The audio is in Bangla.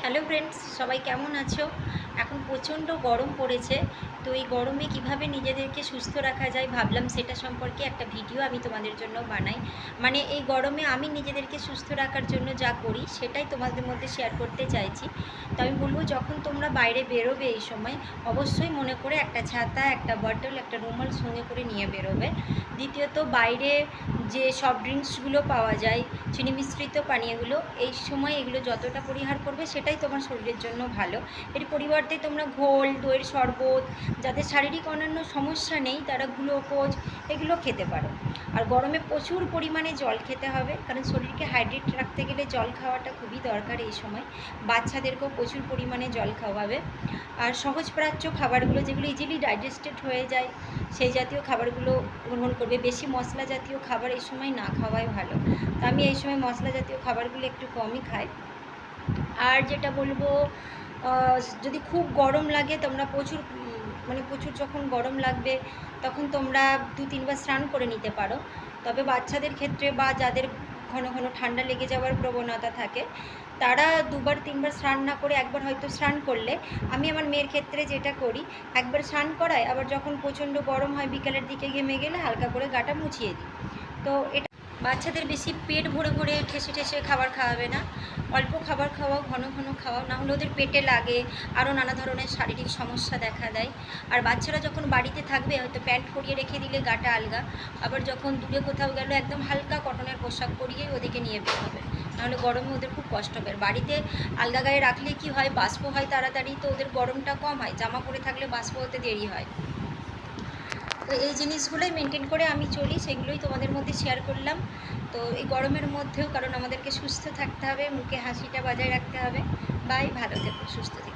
হ্যালো ফ্রেন্ডস, সবাই কেমন আছো? এখন প্রচণ্ড গরম পড়েছে। তো এই গরমে কিভাবে নিজেদেরকে সুস্থ রাখা যায় ভাবলাম সেটা সম্পর্কে একটা ভিডিও আমি তোমাদের জন্য বানাই। মানে এই গরমে আমি নিজেদেরকে সুস্থ রাখার জন্য যা করি সেটাই তোমাদের মধ্যে শেয়ার করতে চাইছি। তো আমি বলবো, যখন তোমরা বাইরে বেরোবে এই সময় অবশ্যই মনে করে একটা ছাতা, একটা বটল, একটা রুমাল সঙ্গে করে নিয়ে বেরোবে। দ্বিতীয়ত, বাইরে যে সফট ড্রিঙ্কসগুলো পাওয়া যায়, চিনি মিশ্রিত পানীয়গুলো, এই সময় এগুলো যতটা পরিহার করবে সেটাই তোমার শরীরের জন্য ভালো। এর পরিবর্তে তোমরা ঘোল, দইয়ের শরবত, যাদের শারীরিক অন্যান্য সমস্যা নেই তারা গ্লুকোজ এগুলো খেতে পারো। আর গরমে প্রচুর পরিমাণে জল খেতে হবে, কারণ শরীরকে হাইড্রেট রাখতে গেলে জল খাওয়াটা খুবই দরকার এই সময়। বাচ্চাদেরকেও প্রচুর পরিমাণে জল খাওয়াবে। আর সহজপ্রাচ্য খাবারগুলো, যেগুলো ইজিলি ডাইজেস্টেড হয়ে যায়, সেই জাতীয় খাবারগুলো গ্রহণ করবে। বেশি মশলা জাতীয় খাবার এই সময় না খাওয়াই ভালো। তো আমি এই সময় মশলা জাতীয় খাবারগুলো একটু কমই খাই। আর যেটা বলবো, যদি খুব গরম লাগে তোমরা প্রচুর যখন গরম লাগবে তখন তোমরা 2-3 বার স্নান করে নিতে পারো। তবে বাচ্চাদের ক্ষেত্রে বা যাদের ঘন ঘন ঠান্ডা লেগে যাওয়ার প্রবণতা থাকে তারা 2-3 বার স্নান না করে একবার হয়তো স্নান করলে, আমি আমার মেয়ের ক্ষেত্রে যেটা করি, একবার স্নান করাই, আবার যখন প্রচণ্ড গরম হয় বিকালের দিকে ঘেমে গেলে হালকা করে গাটা মুছিয়ে দিই। তো এটা বাচ্চাদের বেশি পেট ভরে ভরে ঠেসে ঠেসে খাবার খাওয়াবে না, অল্প খাবার খাওয়াও, ঘন ঘন খাওয়াও, নাহলে ওদের পেটে লাগে, আরও নানা ধরনের শারীরিক সমস্যা দেখা দেয়। আর বাচ্চারা যখন বাড়িতে থাকবে হয়তো প্যান্ট পরিয়ে রেখে দিলে গাটা আলগা, আবার যখন দূরে কোথাও গেল একদম হালকা কটনের পোশাক পরিয়েই ওদেরকে নিয়ে বের হবে, নাহলে গরমে ওদের খুব কষ্ট হবে। বাড়িতে আলগা গায়ে রাখলে কি হয়, বাষ্প হয় তাড়াতাড়ি, তো ওদের গরমটা কম হয়। জামা পরে থাকলে বাষ্প হতে দেরি হয়। তো এই জিনিসগুলোই মেনটেন করে আমি চলি, সেগুলোই তোমাদের মধ্যে শেয়ার করলাম। তো এই গরমের মধ্যেও কারণ আমাদেরকে সুস্থ থাকতে হবে, মুখে হাসিটা বজায় রাখতে হবে। বাই, ভালো থেকো, সুস্থ থেকো।